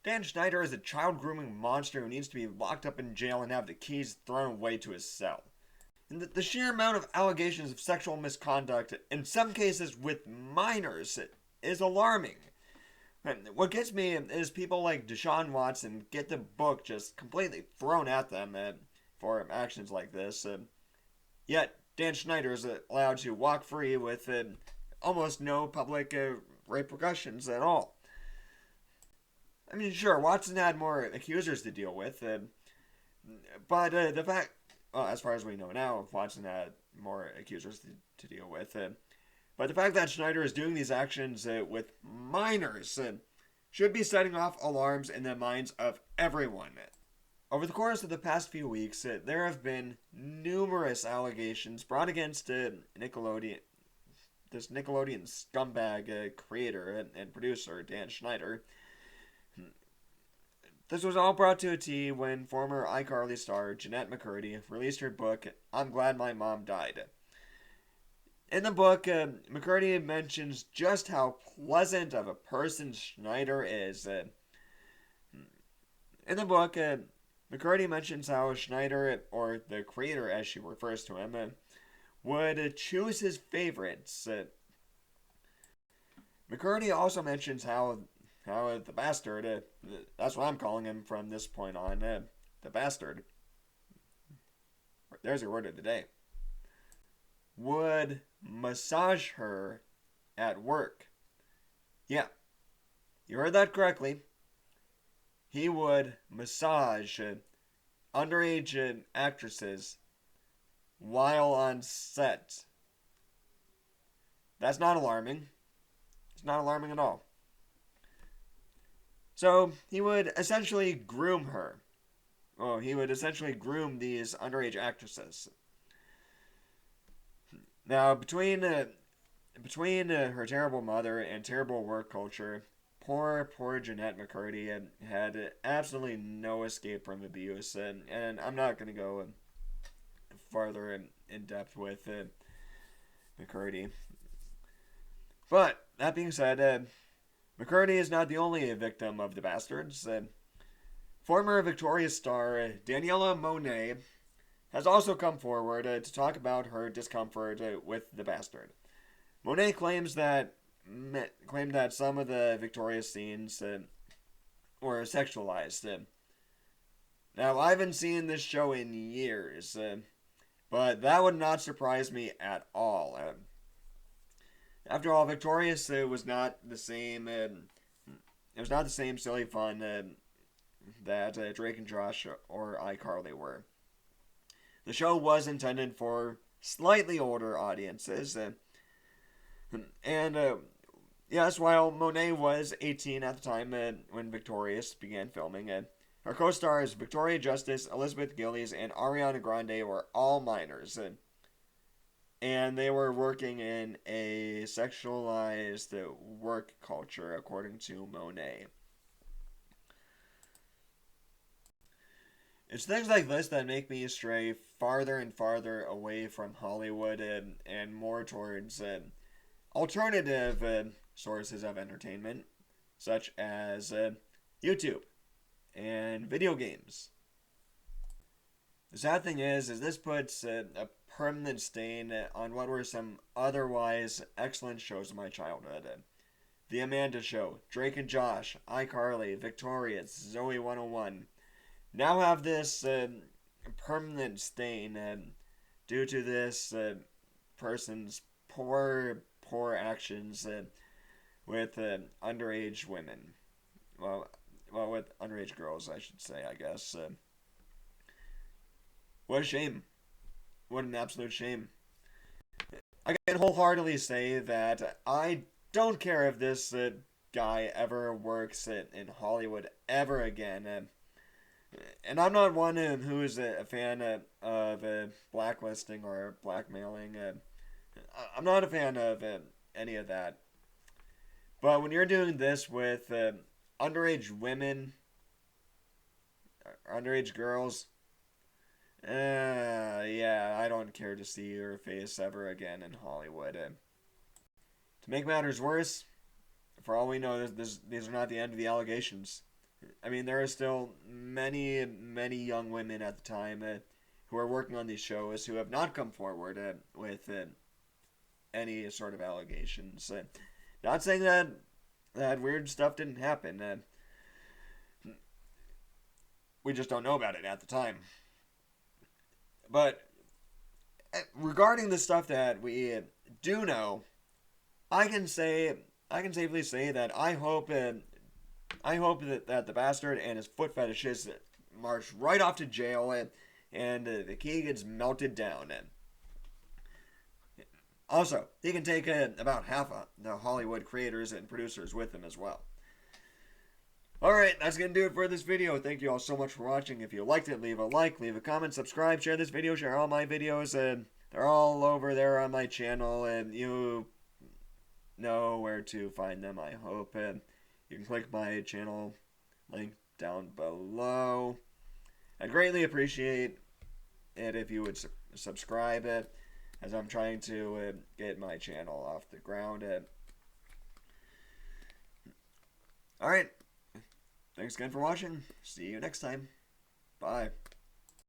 Dan Schneider is a child grooming monster who needs to be locked up in jail and have the keys thrown away to his cell. And the sheer amount of allegations of sexual misconduct, in some cases with minors, is alarming. And what gets me is people like Deshaun Watson get the book just completely thrown at them for actions like this. Yet Dan Schneider is allowed to walk free with almost no public repercussions at all. I mean, sure, Watson had more accusers to deal with, but the fact, well, as far as we know now, Watson had more accusers to deal with. But the fact that Schneider is doing these actions with minors should be setting off alarms in the minds of everyone. Over the course of the past few weeks, there have been numerous allegations brought against Nickelodeon, this Nickelodeon scumbag creator and producer, Dan Schneider. This was all brought to a T when former iCarly star Jennette McCurdy released her book, I'm Glad My Mom Died. In the book, McCurdy mentions just how pleasant of a person Schneider is. In the book, McCurdy mentions how Schneider, or the creator as she refers to him, would choose his favorites. McCurdy also mentions how the bastard, that's what I'm calling him from this point on, the bastard, there's your word of the day, would massage her at work. Yeah, you heard that correctly. He would massage underage actresses while on set. That's not alarming. It's not alarming at all. So he would essentially groom her. Oh, he would essentially groom these underage actresses. Now, between her terrible mother and terrible work culture, poor Jennette McCurdy had absolutely no escape from abuse, and I'm not going to go farther in depth with McCurdy. But that being said, McCurdy is not the only victim of the bastards. Former Victorious star Daniella Monet has also come forward to talk about her discomfort with the bastard. Monet claimed that some of the Victorious scenes were sexualized. Now, I haven't seen this show in years, but that would not surprise me at all. After all, Victorious was not the same. It was not the same silly fun that Drake and Josh or iCarly were. The show was intended for slightly older audiences, and yes, while Monet was 18 at the time when Victorious began filming, her co-stars Victoria Justice, Elizabeth Gillies, and Ariana Grande were all minors. And they were working in a sexualized work culture, according to Monet. It's things like this that make me stray farther and farther away from Hollywood and more towards alternative sources of entertainment, such as YouTube and video games. The sad thing is this puts a permanent stain on what were some otherwise excellent shows of my childhood. The Amanda Show, Drake and Josh, iCarly, Victorious, Zoe 101, now have this permanent stain due to this person's poor actions with underage women. Well, with underage girls, I should say, I guess. What a shame. What an absolute shame. I can wholeheartedly say that I don't care if this guy ever works in Hollywood ever again. And I'm not one who is a fan of blacklisting or blackmailing. I'm not a fan of any of that. But when you're doing this with underage women, or underage girls, yeah, I don't care to see your face ever again in Hollywood. To make matters worse, for all we know, these are not the end of the allegations. I mean, there are still many, many young women at the time who are working on these shows who have not come forward with any sort of allegations. Not saying that weird stuff didn't happen. We just don't know about it at the time. But regarding the stuff that we do know, I can safely say that I hope that the bastard and his foot fetishes march right off to jail and the key gets melted down. And also, he can take about half of the Hollywood creators and producers with him as well. Alright, that's going to do it for this video. Thank you all so much for watching. If you liked it, leave a like, leave a comment, subscribe, share this video, share all my videos. They're all over there on my channel, and you know where to find them, I hope. You can click my channel link down below. I'd greatly appreciate it if you would subscribe as I'm trying to get my channel off the ground. Alright. Thanks again for watching. See you next time. Bye.